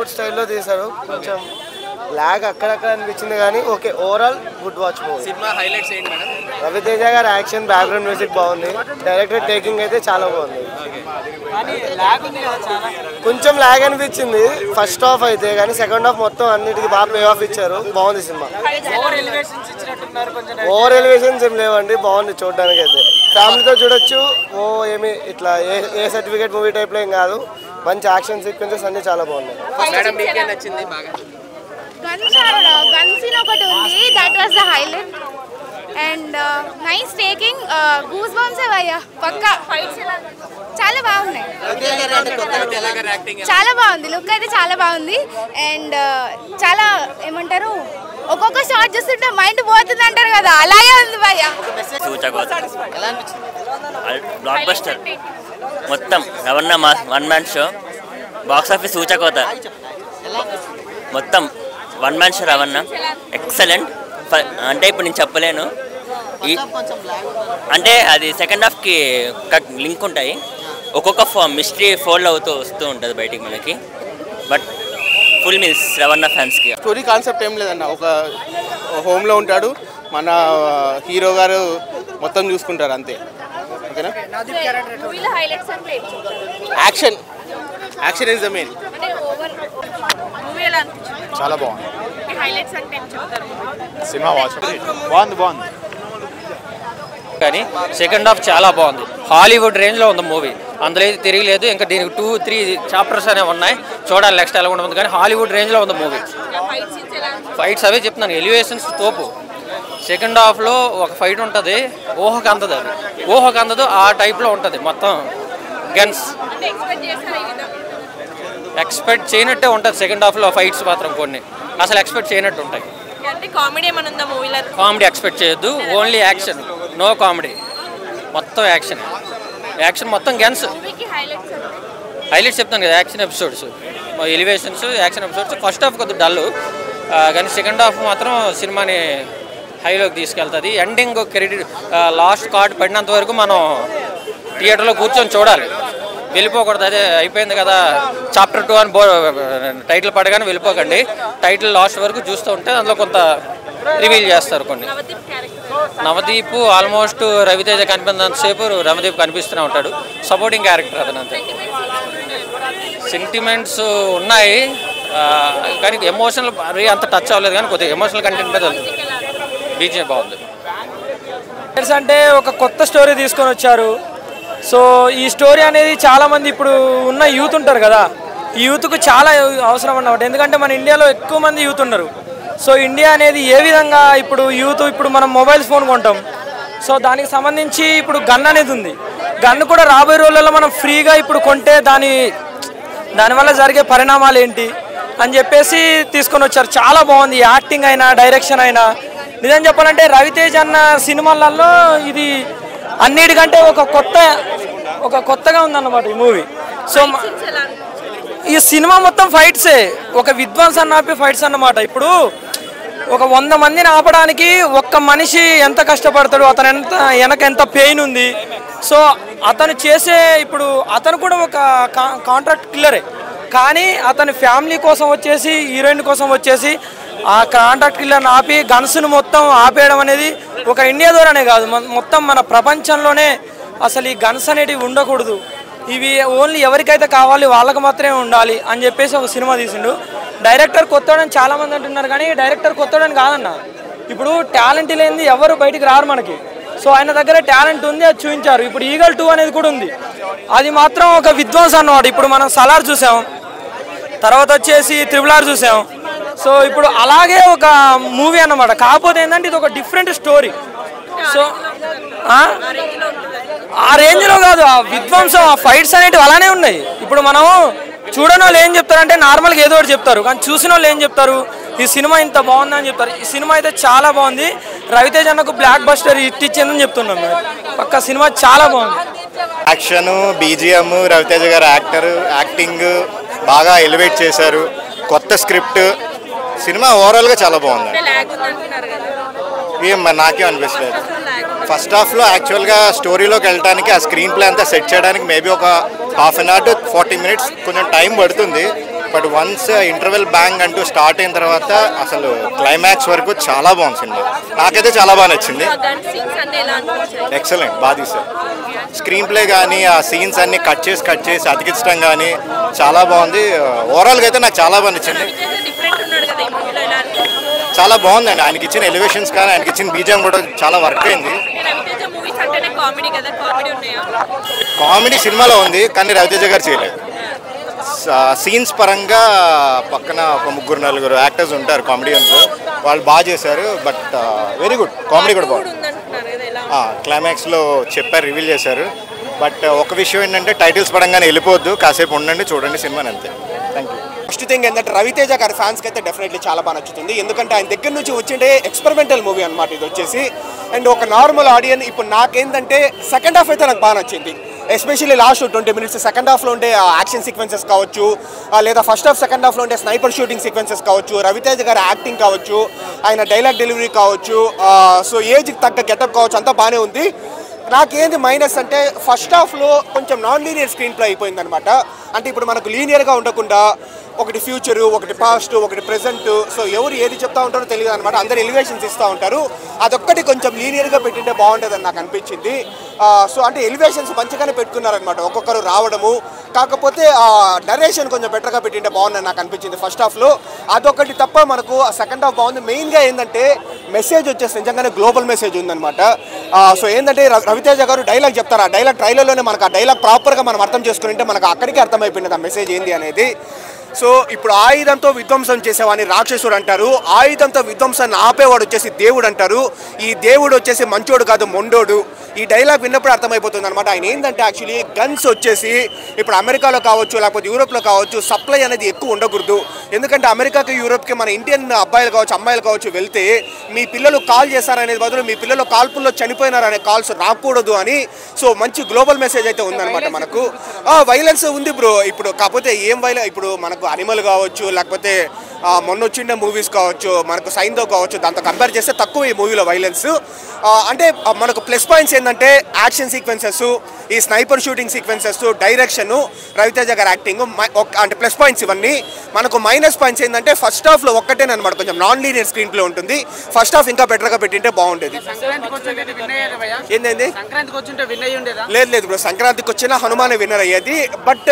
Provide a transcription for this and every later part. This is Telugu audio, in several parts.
బాలీవుడ్ స్టైల్లో తీశారు. కొంచెం లాగ్ అక్కడక్కడ అనిపించింది కానీ okay, overall good watch movie. Cinema highlights ఏంటి మేడం? రవితేజ గారి యాక్షన్, బ్యాక్గ్రౌండ్ మ్యూజిక్ బాగుంది. డైరెక్టర్ టేకింగ్ అయితే చాలా బాగుంది. కొంచెం లాగ్ అనిపించింది ఫస్ట్ హాఫ్ అయితే, కానీ సెకండ్ హాఫ్ మొత్తం అన్నిటికీ బాగా పే ఆఫ్ ఇచ్చారు. బాగుంది సినిమా. ఓవర్ ఎలివేషన్స్ ఏం లేవండి, బాగుంది చూడడానికి అయితే. ఫ్యామిలీతో చూడొచ్చు. ఏమి ఇట్లా ఏ సర్టిఫికేట్ మూవీ టైప్లో ఏం కాదు. మంచి యాక్షన్ సీక్వెన్సెస్ అన్ని చాలా బాగున్నాయి. మేడం మీకేం నచ్చింది బాగా? గన్ సీన్ ఒకటి ఉంది, that was the highlight. And nice taking, goose bumps భయ్యా పక్కా. చాలా బాగున్నాయి, చాలా బాగుంది. లుక్ అయితే చాలా బాగుంది. అండ్ చాలా ఏమంటారు, ఒక్కొక్క షాట్ చూస్తుంటే మైండ్ పోతుంది అంటారు కదా, అలాగే ఉంది భయ్యా. బ్లాక్ బస్టర్ మొత్తం Ravana one man show. Box office సూచకోత మొత్తం one man show. Ravana excellent. అంటే ఇప్పుడు నేను చెప్పలేను, అంటే అది సెకండ్ హాఫ్కి లింక్ ఉంటాయి. ఒక్కొక్క మిస్టరీ ఫోల్డ్ అవుతూ వస్తూ ఉంటుంది బయటికి మనకి. బట్ ఫుల్ మీల్స్ రవణ ఫ్యాన్స్కి. స్టోరీ కాన్సెప్ట్ ఏం లేదన్న, ఒక హోమ్లో ఉంటాడు, మన హీరో గారు మొత్తం చూసుకుంటారు అంతే. ఓకేనా? Action, action is the main. చాలా బాగుంది సినిమా. వాచ్ బాగుంది కానీ సెకండ్ హాఫ్ చాలా బాగుంది. హాలీవుడ్ రేంజ్లో ఉంది మూవీ, అందులో అయితే తిరగలేదు. ఇంకా దీనికి 2-3 చాప్టర్స్ అనేవి ఉన్నాయి, చూడాలి నెక్స్ట్ ఎలా ఉంటుంది. కానీ హాలీవుడ్ రేంజ్లో ఉంది మూవీ. ఫైట్స్ అవే చెప్తున్నాను, ఎలివేషన్స్ తోపు. సెకండ్ హాఫ్లో ఒక ఫైట్ ఉంటుంది, ఊహకు అందదు, అది ఊహకు అందదు ఆ టైప్లో ఉంటుంది. మొత్తం గన్స్ ఎక్స్పెక్ట్ చేయనట్టే ఉంటుంది. సెకండ్ హాఫ్లో ఫైట్స్ మాత్రం కొన్ని అసలు ఎక్స్పెక్ట్ చేయనట్టు ఉంటాయి. కామెడీ ఎక్స్పెక్ట్ చేయొద్దు, ఓన్లీ యాక్షన్, నో కామెడీ. మొత్తం యాక్షన్, యాక్షన్ మొత్తం గన్స్. హైలైట్స్ చెప్తాను కదా, action episodes, elevations, action episodes. First half కొద్దిగా డల్, కానీ సెకండ్ హాఫ్ మాత్రం సినిమాని హైలోకి తీసుకెళ్తుంది. ఎండింగ్ క్రెడిట్ లాస్ట్ కార్డ్ పడినంత వరకు మనం థియేటర్లో కూర్చొని చూడాలి, వెళ్ళిపోకూడదు. అదే అయిపోయింది కదా చాప్టర్ 2 అని టైటిల్ పడగానే వెళ్ళిపోకండి. టైటిల్ లాస్ట్ వరకు చూస్తూ ఉంటే అందులో కొంత రివీల్ చేస్తారు కొన్ని. నవదీప్ ఆల్మోస్ట్ రవితేజ కనిపించినంతసేపు నవదీప్ కనిపిస్తూనే ఉంటాడు, సపోర్టింగ్ క్యారెక్టర్ అతను అంతే. సెంటిమెంట్స్ ఉన్నాయి కానీ ఎమోషనల్ అంత టచ్ అవ్వలేదు, కానీ కొద్దిగా ఎమోషనల్ కంటెంట్ మీద బీజే బాగుంది. అంటే ఒక కొత్త స్టోరీ తీసుకొని వచ్చారు. సో ఈ స్టోరీ అనేది చాలామంది ఇప్పుడు ఉన్న యూత్ ఉంటారు కదా, ఈ యూత్కు చాలా అవసరం అన్నమాట. ఎందుకంటే మన ఇండియాలో ఎక్కువ మంది యూత్ ఉన్నారు. సో ఇండియా అనేది ఏ విధంగా ఇప్పుడు యూత్, ఇప్పుడు మనం మొబైల్ ఫోన్ కొంటాం, సో దానికి సంబంధించి ఇప్పుడు గన్ అనేది ఉంది. గన్ కూడా రాబోయే రోజులలో మనం ఫ్రీగా ఇప్పుడు కొంటే దానివల్ల జరిగే పరిణామాలు ఏంటి అని చెప్పేసి తీసుకొని వచ్చారు. చాలా బాగుంది, యాక్టింగ్ అయినా డైరెక్షన్ అయినా. నిజం చెప్పాలంటే రవితేజ్ అన్న సినిమాలలో ఇది అన్నిటికంటే ఒక కొత్తగా ఉందన్నమాట ఈ మూవీ. సో ఈ సినిమా మొత్తం ఫైట్సే, ఒక విధ్వంసాన్ని ఆపే ఫైట్స్ అన్నమాట. ఇప్పుడు ఒక 100 మందిని ఆపడానికి ఒక్క మనిషి ఎంత కష్టపడతాడు, అతను ఎంత పెయిన్ ఉంది. సో అతను చేసే, ఇప్పుడు అతను కూడా ఒక కాంట్రాక్ట్ కిల్లరే, కానీ అతని ఫ్యామిలీ కోసం వచ్చేసి, హీరోయిన్ కోసం వచ్చేసి ఆ కాంట్రాక్ట్ కిల్లర్ని ఆపి గన్స్ను మొత్తం ఆపేయడం అనేది ఒక ఇండియా ద్వారానే కాదు, మొత్తం మన ప్రపంచంలోనే అసలు ఈ గన్స్ అనేటివి ఉండకూడదు. ఇవి ఓన్లీ ఎవరికైతే కావాలి వాళ్ళకి మాత్రమే ఉండాలి అని చెప్పేసి ఒక సినిమా తీసిండు. డైరెక్టర్ కొత్తోడని చాలామంది అంటున్నారు, కానీ డైరెక్టర్ కొత్తోడని కాదన్న. ఇప్పుడు టాలెంట్ లేనిది ఎవరు బయటికి రారు మనకి. సో ఆయన దగ్గర టాలెంట్ ఉంది, అది చూపించారు. ఇప్పుడు ఈగల్ 2 అనేది కూడా ఉంది, అది మాత్రం ఒక విధ్వంసం అన్నమాట. ఇప్పుడు మనం సలార్ చూసాం, తర్వాత వచ్చేసి త్రిబుల్ చూసాం. సో ఇప్పుడు అలాగే ఒక మూవీ అన్నమాట. కాకపోతే ఏంటంటే ఇది ఒక డిఫరెంట్ స్టోరీ. సో ఆ రేంజ్లో కాదు, ఆ విధ్వంసం, ఆ ఫైట్స్ అనేటివి అలానే ఉన్నాయి. ఇప్పుడు మనం చూడని వాళ్ళు ఏం చెప్తారంటే నార్మల్గా ఏదో ఒకటి చెప్తారు, కానీ చూసిన వాళ్ళు ఏం చెప్తారు, ఈ సినిమా ఇంత బాగుందని చెప్తారు. ఈ సినిమా అయితే చాలా బాగుంది. రవితేజ్ అన్నకు బ్లాక్ బస్టర్ హిట్ ఇచ్చిందని చెప్తున్నాం మేము. పక్క సినిమా చాలా బాగుంది. యాక్షన్, బీజిఎం, రవితేజ గారు యాక్టింగ్ బాగా ఎలివేట్ చేశారు. కొత్త స్క్రిప్ట్, సినిమా ఓవరాల్గా చాలా బాగుంది. నాకేం అనిపిస్తుంది, ఫస్ట్ హాఫ్లో యాక్చువల్గా స్టోరీలోకి వెళ్ళడానికి ఆ స్క్రీన్ ప్లే అంతా సెట్ చేయడానికి మేబీ ఒక 1/2 hour to 40 minutes కొంచెం టైం పడుతుంది. బట్ వన్స్ ఇంటర్వెల్ బ్యాంగ్ అంటూ స్టార్ట్ అయిన తర్వాత అసలు క్లైమాక్స్ వరకు చాలా బాగుంది సినిమా. నాకైతే చాలా బాగా నచ్చింది. ఎక్సలెంట్, బాగా తీశారు. స్క్రీన్ ప్లే కానీ ఆ సీన్స్ అన్ని కట్ చేసి అతికించడం కానీ చాలా బాగుంది. ఓవరాల్గా అయితే నాకు చాలా బాగా నచ్చింది. చాలా బాగుందండి. ఆయనకి ఇచ్చిన ఎలివేషన్స్ కానీ ఆయనకి ఇచ్చిన బీజం కూడా చాలా వర్క్ అయింది. కామెడీ సినిమాలో ఉంది కానీ రవితేజ గారు చేయలేదు. సీన్స్ పరంగా పక్కన ఒక 3-4 యాక్టర్స్ ఉంటారు కామెడియన్స్, వాళ్ళు బాగా చేశారు. బట్ వెరీ గుడ్, కామెడీ కూడా బాగుంది. క్లైమాక్స్లో చెప్పారు, రివీల్ చేశారు. బట్ ఒక విషయం ఏంటంటే టైటిల్స్ పడంగానే వెళ్ళిపోవద్దు, కాసేపు ఉండండి, చూడండి సినిమాని, అంతే. Thank you. ఫస్ట్ థింగ్ ఏంటంటే రవితేజ గారి ఫ్యాన్స్కి అయితే డెఫినెట్లీ చాలా బాగా నచ్చుతుంది. ఎందుకంటే ఆయన దగ్గర నుంచి వచ్చిండే ఎక్స్పెరిమెంటల్ మూవీ అనమాట ఇది వచ్చేసి. అండ్ ఒక నార్మల్ ఆడియన్స్ ఇప్పుడు నాకేంటంటే సెకండ్ హాఫ్ అయితే నాకు బాగా నచ్చింది. ఎస్పెషల్లీ లాస్ట్ 20 minutes సెకండ్ హాఫ్లో ఉండే యాక్షన్ సీక్వెన్సెస్ కావచ్చు, లేదా ఫస్ట్ హాఫ్ సెకండ్ హాఫ్లో ఉండే స్నైపర్ షూటింగ్ సీక్వెన్సెస్ కావచ్చు, రవితేజ గారి యాక్టింగ్ కావచ్చు, ఆయన డైలాగ్ డెలివరీ కావచ్చు, సో ఏజ్కి తగ్గ గెటప్ కావచ్చు, అంతా బాగానే ఉంది. నాకేంది మైనస్ అంటే ఫస్ట్ హాఫ్లో కొంచెం నాన్ లీనియర్ స్క్రీన్ ప్లే అయిపోయిందనమాట. అంటే ఇప్పుడు మనకు లీనియర్గా ఉండకుండా ఒకటి ఫ్యూచరు, ఒకటి పాస్ట్, ఒకటి ప్రెజెంట్, సో ఎవరు ఏది చెప్తా ఉంటారో తెలియదు అనమాట. అందరు ఎలివేషన్స్ ఇస్తూ ఉంటారు. అదొక్కటి కొంచెం లీనియర్గా పెట్టింటే బాగుంటుందని నాకు అనిపించింది. సో అంటే ఎలివేషన్స్ మంచిగానే పెట్టుకున్నారనమాట, ఒక్కొక్కరు రావడము. కాకపోతే నరేషన్ కొంచెం బెటర్గా పెట్టింటే బాగుందని నాకు అనిపించింది ఫస్ట్ హాఫ్లో. అదొకటి తప్ప మనకు సెకండ్ హాఫ్ బాగుంది. మెయిన్గా ఏంటంటే మెసేజ్ వచ్చేసి నిజంగానే గ్లోబల్ మెసేజ్ ఉందన్నమాట. సో ఏంటంటే రవితేజ గారు డైలాగ్ చెప్తారు, ఆ డైలాగ్ ట్రైలర్లోనే మనకు ఆ డైలాగ్ ప్రాపర్గా మనం అర్థం చేసుకుంటే మనకు అక్కడికి అర్థమైపోయింది ఆ మెసేజ్ ఏంది అనేది. సో ఇప్పుడు ఆయుధంతో విధ్వంసం చేసేవాడిని రాక్షసుడు అంటారు, ఆయుధంతో విధ్వంసాన్ని ఆపేవాడు వచ్చేసి దేవుడు అంటారు. ఈ దేవుడు వచ్చేసి మంచోడు కాదు, మొండోడు. ఈ డైలాగ్ విన్నప్పుడు అర్థమైపోతుంది అనమాట. ఆయన ఏంటంటే యాక్చువల్లీ గన్స్ వచ్చేసి ఇప్పుడు అమెరికాలో కావచ్చు, లేకపోతే యూరోప్లో కావచ్చు, సప్లై అనేది ఎక్కువ ఉండకూడదు. ఎందుకంటే అమెరికాకి, యూరోప్కి మన ఇండియన్ అబ్బాయిలు కావచ్చు, అమ్మాయిలు కావచ్చు వెళ్తే మీ పిల్లలు కాల్ చేశారనేది బదులు మీ పిల్లలు కాల్పుల్లో చనిపోయినారనే కాల్స్ రాకూడదు అని. సో మంచి గ్లోబల్ మెసేజ్ అయితే ఉందన్నమాట మనకు. వైలెన్స్ ఉంది బ్రో ఇప్పుడు, కాకపోతే ఏం వైలెన్స్ ఇప్పుడు మనకు అనిమల్ కావచ్చు, లేకపోతే మొన్న వచ్చిండే మూవీస్ కావచ్చు, మనకు సైన్తో కావచ్చు, దాంతో కంపేర్ చేస్తే తక్కువ ఈ మూవీలో వైలెన్స్. అంటే మనకు ప్లస్ పాయింట్స్ ఏంటంటే యాక్షన్ సీక్వెన్సెస్, ఈ sniper shooting sequences, direction, Ravi Teja గారి యాక్టింగ్ అంటే ప్లస్ పాయింట్స్ ఇవన్నీ. మనకు మైనస్ పాయింట్స్ ఏంటంటే ఫస్ట్ హాఫ్లో ఒక్కటేనమాట కొంచెం నాన్ లీనియర్ స్క్రీన్ ప్లే ఉంటుంది. ఫస్ట్ హాఫ్ ఇంకా బెటర్గా పెట్టింటే బాగుండేది. ఏంటండి లేదు లేదు బ్రో, సంక్రాంతికి వచ్చిన హనుమానే విన్నర్ అయ్యేది. బట్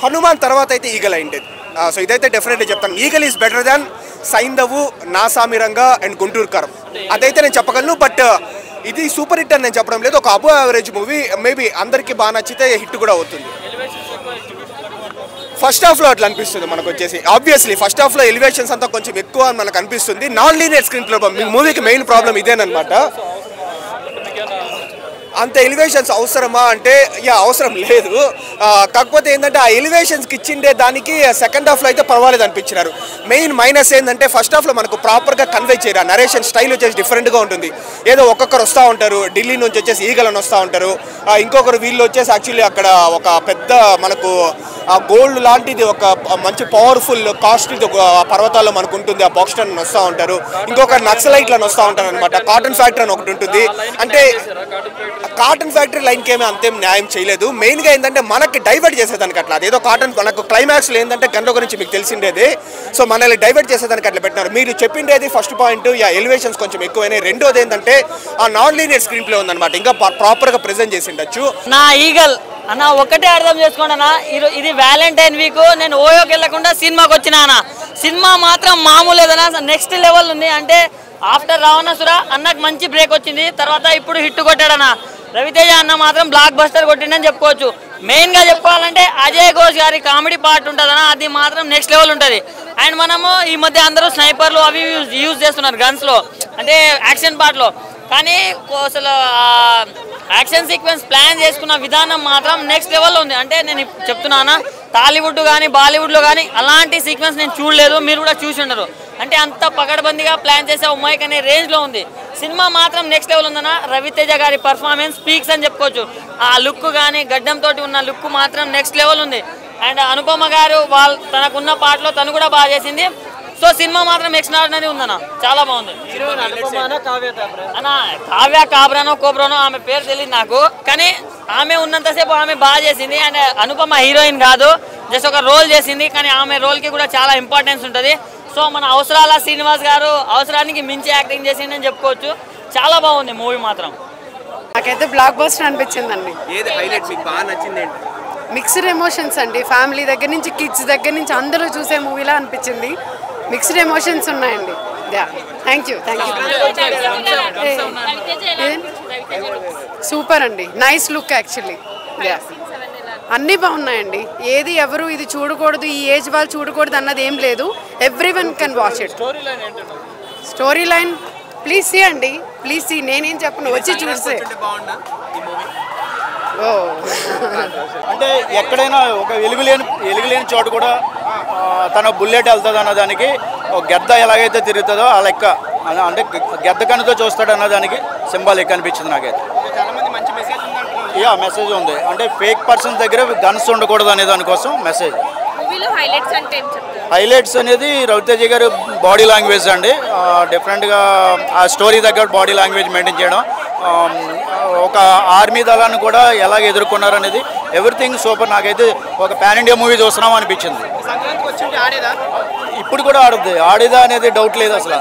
హనుమాన్ తర్వాత అయితే ఈగల్ అయిండేది. సో ఇదైతే డెఫినెట్లీ చెప్తాను, Eagle is better than Saindhav, Naa Saami Ranga and Guntur Kaaram, అదైతే నేను చెప్పగలను. బట్ ఇది సూపర్ హిట్ అని నేను చెప్పడం లేదు, ఒక అబో యావరేజ్ మూవీ. మేబీ అందరికీ బాగా నచ్చితే హిట్ కూడా అవుతుంది. ఫస్ట్ హాఫ్లో అట్లా అనిపిస్తుంది మనకు వచ్చేసి. ఆబ్వియస్లీ ఫస్ట్ హాఫ్లో ఎలివేషన్స్ అంతా కొంచెం ఎక్కువ అని మనకు అనిపిస్తుంది. నాన్ లీనియర్ స్క్రీన్ ప్లే మూవీకి మెయిన్ ప్రాబ్లం ఇదేనమాట. అంత ఎలివేషన్స్ అవసరమా అంటే అవసరం లేదు. కాకపోతే ఏంటంటే ఆ ఎలివేషన్స్కి ఇచ్చిండే దానికి సెకండ్ హాఫ్లో అయితే పర్వాలేదు అనిపించినారు. మెయిన్ మైనస్ ఏంటంటే ఫస్ట్ హాఫ్లో మనకు ప్రాపర్గా కన్వే చేయరు. నరేషన్ స్టైల్ వచ్చేసి డిఫరెంట్గా ఉంటుంది. ఏదో ఒక్కొక్కరు వస్తూ ఉంటారు, ఢిల్లీ నుంచి వచ్చేసి ఈగలను వస్తూ ఉంటారు, ఇంకొకరు వీళ్ళు వచ్చేసి యాక్చువల్లీ అక్కడ ఒక పెద్ద మనకు గోల్డ్ లాంటిది ఒక మంచి పవర్ఫుల్ కాస్ట్ ఇది ఒక పర్వతాల్లో మనకు ఉంటుంది, ఆ బాక్స్టన్ వస్తూ ఉంటారు. ఇంకొకరు నక్సలైట్లను వస్తూ ఉంటారు అనమాట. కాటన్ ఫ్యాక్టరీ అని ఒకటి ఉంటుంది. అంటే కాటన్ ఫ్యాక్టరీ లైన్కి ఏమీ అంతేం న్యాయం చేయలేదు. మెయిన్గా ఏంటంటే మనకి డైవర్ట్ చేసేదానికి అట్లా, అదేదో కాటన్ మనకు క్లైమాక్స్లో ఏంటంటే గంట గురించి మీకు తెలిసిండేది. సో మనల్ని డైవర్ట్ చేసేదానికి అట్లా పెట్టినారు. మీరు చెప్పిండేది ఫస్ట్ పాయింట్, ఎలివేషన్స్ కొంచెం ఎక్కువైనాయి. రెండోది ఏంటంటే ఆ నాన్ లీనియర్ స్క్రీన్ ప్లే ఉందన్నమాట, ఇంకా ప్రాపర్గా ప్రెజెంట్ చేసి ఉండొచ్చు. నా ఈగల్ అన్న ఒకటే అర్థం చేసుకోండి అన్న, ఇది వ్యాలంటైన్ వీక్, నేను ఓయోకి వెళ్ళకుండా సినిమాకి వచ్చినా అన్న. సినిమా మాత్రం మామూలు లేదన్నా, నెక్స్ట్ లెవెల్ ఉంది. అంటే ఆఫ్టర్ రావణాసుర అన్నకు మంచి బ్రేక్ వచ్చింది, తర్వాత ఇప్పుడు హిట్ కొట్టాడన్న. రవితేజ అన్న మాత్రం బ్లాక్ బస్టర్ కొట్టిండని చెప్పుకోవచ్చు. మెయిన్గా చెప్పుకోవాలంటే అజయ్ ఘోష్ గారి కామెడీ పార్ట్ ఉంటుందన్న, అది మాత్రం నెక్స్ట్ లెవెల్ ఉంటుంది. అండ్ మనము ఈ మధ్య అందరూ స్నైపర్లు అవి యూజ్ చేస్తున్నారు గన్స్లో, అంటే యాక్షన్ పార్ట్లో. కానీ అసలు యాక్షన్ సీక్వెన్స్ ప్లాన్ చేసుకున్న విధానం మాత్రం నెక్స్ట్ లెవెల్లో ఉంది. అంటే నేను చెప్తున్నానా, టాలీవుడ్ కానీ బాలీవుడ్లో కానీ అలాంటి సీక్వెన్స్ నేను చూడలేదు, మీరు కూడా చూసి ఉండరు. అంటే అంత పకడ్బందీగా ప్లాన్ చేసే ఉమ్మాయిక్ అనే రేంజ్లో ఉంది. సినిమా మాత్రం నెక్స్ట్ లెవెల్ ఉందన్న. రవితేజ గారి పర్ఫార్మెన్స్ స్పీక్స్ అని చెప్పుకోవచ్చు. ఆ లుక్ కానీ గడ్డంతో ఉన్న లుక్ మాత్రం నెక్స్ట్ లెవెల్ ఉంది. అండ్ అనుపమ గారు తనకున్న పాటలో తను కూడా బాగా చేసింది. సో సినిమా మాత్రం ఎక్స్ట్రాడినరీ ఉందన్న, చాలా బాగుంది. అన్న కావ్య కాబ్రానో కోబ్రానో ఆమె పేరు తెలియదు నాకు, కానీ ఆమె ఉన్నంతసేపు ఆమె బాగా చేసింది. అండ్ అనుపమ హీరోయిన్ కాదు, జస్ట్ ఒక రోల్ చేసింది, కానీ ఆమె రోల్కి కూడా చాలా ఇంపార్టెన్స్ ఉంటుంది. సో మన అవసరాల శ్రీనివాస్ గారు అవసరానికి మించి యాక్టింగ్ చేసిందని చెప్పుకోవచ్చు. చాలా బాగుంది మూవీ మాత్రం. నాకైతే బ్లాక్ బస్టర్ అనిపించిందండి. ఏది హైలైట్ మీకు బాగా నచ్చింది ఏంటి? మిక్స్డ్ ఎమోషన్స్ అండి, ఫ్యామిలీ దగ్గర నుంచి కిడ్స్ దగ్గర నుంచి అందరూ చూసే మూవీలా అనిపించింది. మిక్స్డ్ ఎమోషన్స్ ఉన్నాయండి. థ్యాంక్ యూ సూపర్ అండి, నైస్ లుక్ యాక్చువల్లీ. అన్నీ బాగున్నాయండి. ఏది ఎవరు ఇది చూడకూడదు, ఈ ఏజ్ వాళ్ళు చూడకూడదు అన్నది ఏం లేదు. Every one can watch it. Story line please see అండి, ప్లీజ్ సీ. నేనేం చెప్పను, వచ్చి చూస్తే. ఓ అంటే ఎక్కడైనా ఒక వెలుగులేని చోటు కూడా తన బుల్లెట్ వెళ్తుంది అన్నదానికి, గెద్ద ఎలాగైతే తిరుగుతుందో ఆ లెక్క, అంటే గెద్ద కన్నుతో చూస్తాడు అన్నదానికి సింబాలిక్ అనిపించింది నాకైతే. మెసేజ్ ఉంది, అంటే ఫేక్ పర్సన్స్ దగ్గర గన్స్ ఉండకూడదు అనే దానికోసం మెసేజ్. హైలైట్స్ అనేది రవితేజ గారు బాడీ లాంగ్వేజ్ అండి, డిఫరెంట్గా ఆ స్టోరీ దగ్గర బాడీ లాంగ్వేజ్ మెయింటైన్ చేయడం, ఒక ఆర్మీ దళాన్ని కూడా ఎలాగ ఎదుర్కొన్నారు అనేది ఎవ్రీథింగ్ సూపర్. నాకైతే ఒక పాన్ ఇండియా మూవీ చూస్తున్నాం అనిపించింది. ఇప్పుడు కూడా ఆడేదా అనేది డౌట్ లేదు అసలు.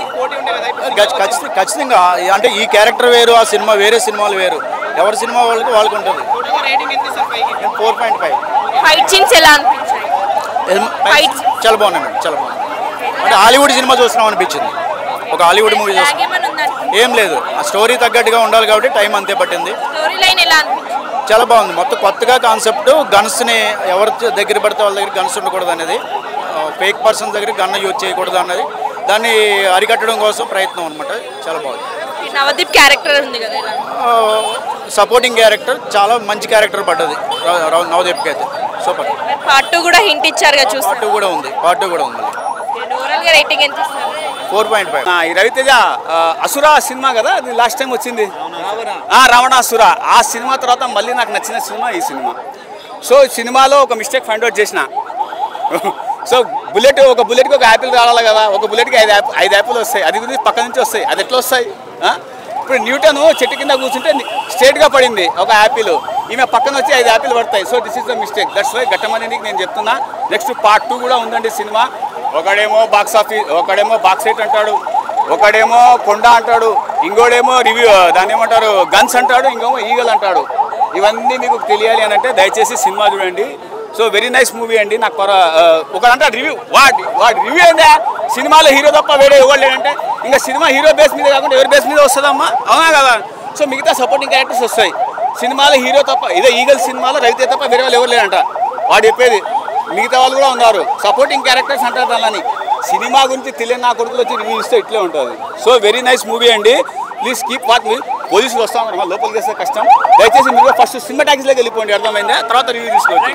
ఖచ్చితంగా అంటే ఈ క్యారెక్టర్ వేరు, ఆ సినిమా వేరే, సినిమాలు వేరు, ఎవరి సినిమా వాళ్ళకి ఉంటుంది. 4.5. చాలా బాగున్నాయి, చాలా బాగుంది. అంటే హాలీవుడ్ సినిమా చూస్తున్నాం అనిపించింది, ఒక హాలీవుడ్ మూవీ చూస్తున్నాం. ఏం లేదు, ఆ స్టోరీ తగ్గట్టుగా ఉండాలి కాబట్టి టైం అంతే పట్టింది. చాలా బాగుంది. మొత్తం కొత్తగా కాన్సెప్ట్, గన్స్ని ఎవరి దగ్గర పడితే వాళ్ళ దగ్గర గన్స్ ఉండకూడదు అనేది, ఫేక్ పర్సన్ దగ్గర గన్ యూజ్ చేయకూడదు అన్నది, దాన్ని అరికట్టడం కోసం ప్రయత్నం అనమాట. చాలా బాగుంది. నవదీప్ క్యారెక్టర్ ఉంది కదా, సపోర్టింగ్ క్యారెక్టర్ చాలా మంచి క్యారెక్టర్ పడ్డది నవదీప్కి అయితే. సూపర్. పార్ట్ 2 కూడా హింట్ ఇచ్చారు కదా, చూసి పార్ట్ 2 కూడా ఉంది. ఓవరాల్ గా రేటింగ్ ఎంత ఇస్తారు? 4.5. ఈ రవితేజ అసుర సినిమా కదా, అది లాస్ట్ టైం వచ్చింది, రావణాసుర. ఆ సినిమా తర్వాత మళ్ళీ నాకు నచ్చిన సినిమా ఈ సినిమా. సో సినిమాలో ఒక మిస్టేక్ ఫైండ్ అవుట్ చేసిన. సో ఒక బుల్లెట్కి ఒక యాపిల్ రావాలి కదా, ఒక బుల్లెట్కి 5 యాపిల్ వస్తాయి, అది గురించి పక్క నుంచి వస్తాయి, అది ఎట్లా వస్తాయి? ఇప్పుడు న్యూటన్ చెట్టు కింద కూర్చుంటే స్ట్రేట్గా పడింది ఒక యాపిల్, ఈమె పక్కన వచ్చి 5 యాపిల్ పడతాయి. So this is the mistake. That's why ఘట్టమనేది నేను చెప్తున్నా. నెక్స్ట్ పార్ట్ 2 కూడా ఉందండి సినిమా. ఒకడేమో బాక్స్ సెట్ అంటాడు, ఒకడేమో కొండ అంటాడు, ఇంకోడేమో రివ్యూ దాన్ని ఏమంటారు గన్స్ అంటాడు, ఇంకేమో ఈగల్ అంటాడు. ఇవన్నీ మీకు తెలియాలి అని అంటే దయచేసి సినిమా చూడండి. సో వెరీ నైస్ మూవీ అండి. నాకు ఒకడంటే రివ్యూ వాడి రివ్యూ ఏందా, సినిమాలో హీరో తప్ప వేరే ఎవరు లేదంటే, ఇంకా సినిమా హీరో బేస్ మీద కాకుండా ఎవరి బేస్ మీద వస్తుందమ్మా, అవునా కదా? సో మిగతా సపోర్టింగ్ క్యారెక్టర్స్ వస్తాయి. సినిమాలో హీరో తప్ప, ఇదే ఈగల్ సినిమాలో రవితేజ తప్ప వేరే వాళ్ళు ఎవరు లేదంట వాడు చెప్పేది. మిగతా వాళ్ళు కూడా ఉన్నారు సపోర్టింగ్ క్యారెక్టర్స్ అంటారు దాన్ని. సినిమా గురించి తెలియని నా కొడుకులు వచ్చి రివ్యూ ఇస్తే ఇట్లే ఉంటుంది. సో వెరీ నైస్ మూవీ అండి. Please keep watch. పోలీసులు వస్తాం లోపలికి వేస్తే కష్టం. దయచేసి మీరు ఫస్ట్ సినిమా టాకీస్లోకి వెళ్ళిపోండి, అర్థమైందా? తర్వాత రివ్యూ తీసుకోండి.